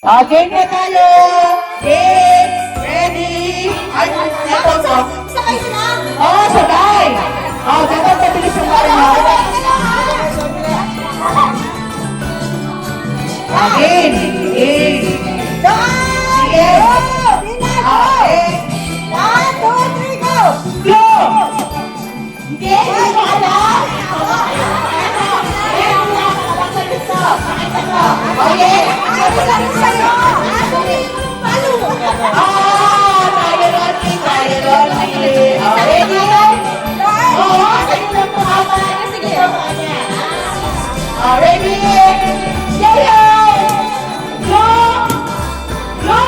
Okay na tayo! Kids! Ready? Ay, ito po. Sakay sila! Oo, sabay! Oo, dapat mabilis yung pare mo. Again! In! Sige! Okay! 1, 2, 3, go! Go! Hindi! Hindi alam! Okay! Sabi lang sa'yo! Sabi yung palo! Tayo rolling! Tayo rolling! Ready? Oo, sa'yo lang tumama. Sige! Ready? Yellow! Go! Go!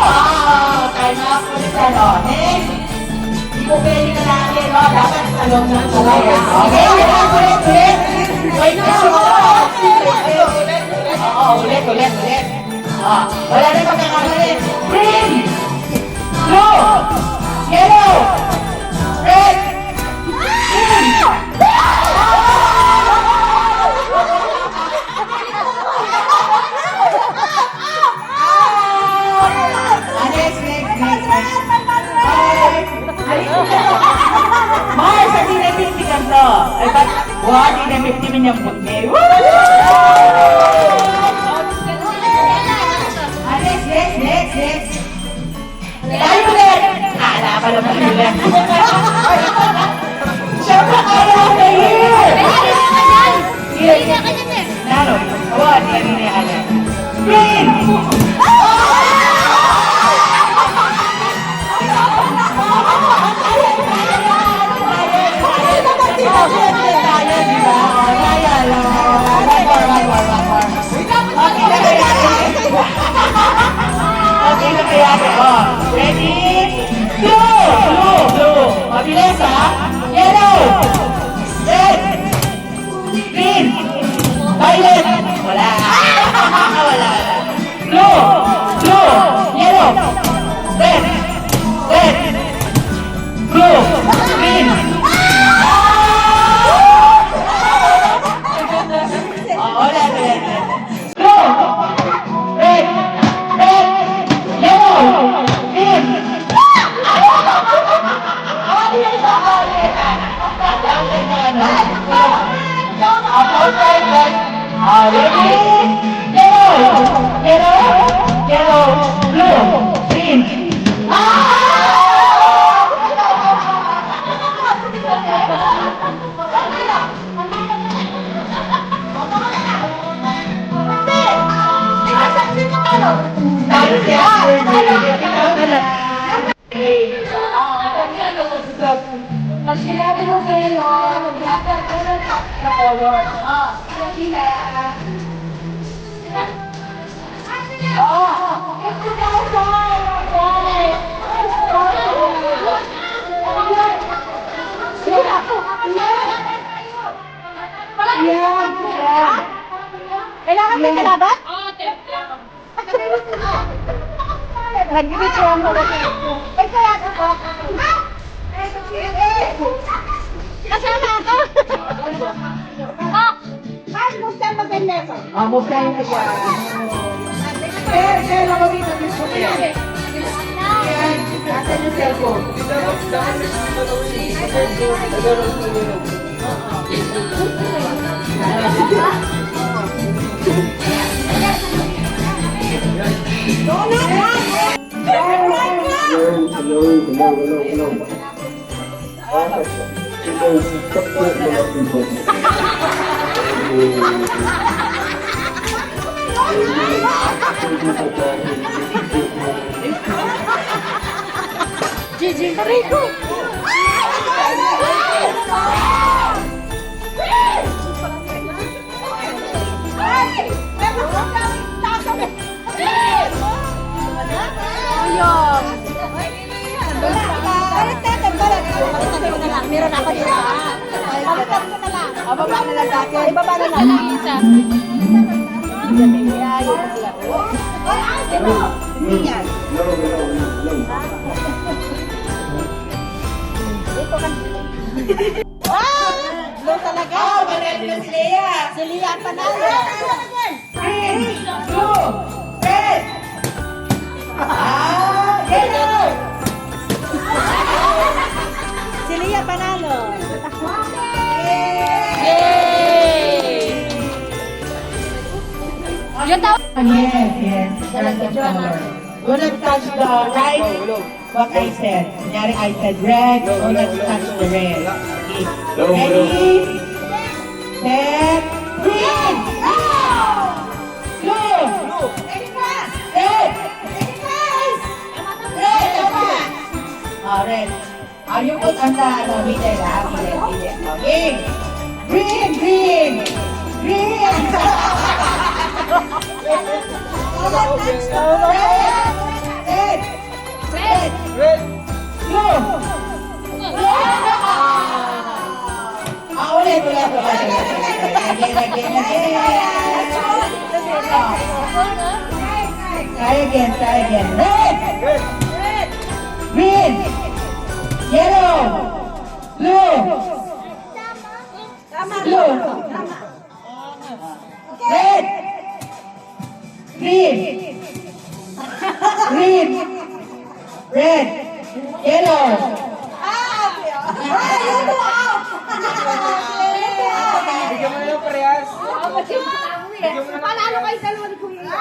Time up ulit ano. Next. Hindi mo pwede ka lagi, no? Dapat sa loob ng tulay. Okay, ulit. Wait na siya. Oo, ulit. Wala na pagkakamali. Green! Blue! Yellow! Red! Green! Mahal sa dinamiti ka to. Ay, ba't? Wow, dinamiti mo niyang puti. Next. Tayo ulit. Kala pa naman nila. Siyempre, kala ko na yun. Nalo. Awa, di yan nila. Green! Okay na kaya ito. Ready? Blue! Mabilis ha? Yellow! Red! Green! Violet! Wala! Blue! Yellow! Red! Blue! Green! Wala. Blue! Red! Yellow! Green! Ready? Yellow, blue, green. Pag sinabi mo kayo, magkakaroon na forward. Sila. Kailangan may kalaban? Oo, nag-video mo ba? Ay, kaya ako. Kasama ako. Move tayo mag-beneso. Move tayo na siya. Share ako dito. Asan yung cellphone? Gigi Rico. Meron ako dito. Balikan ko na lang. Baba na lang dati. Baba na lang. Isa. Dito kan. Blue talaga. Manalo na si Lea. Si Lian panalo. Green, blue, red, Yes. Random color. Do not touch the right. What I said. Kunyari, I said red. Do not touch the red. Okay. Ready? Set. Green. Blue. Red. Red. Tama. Red. You put on the middle, middle. Okay. Green. Red. Blue. Ulit. Again. Try again. Red. Green. Yellow. Blue. Red. Green. Red. Yellow. Bigyan mo na yung parehas. Panalo kayo dalawa ni Kuya.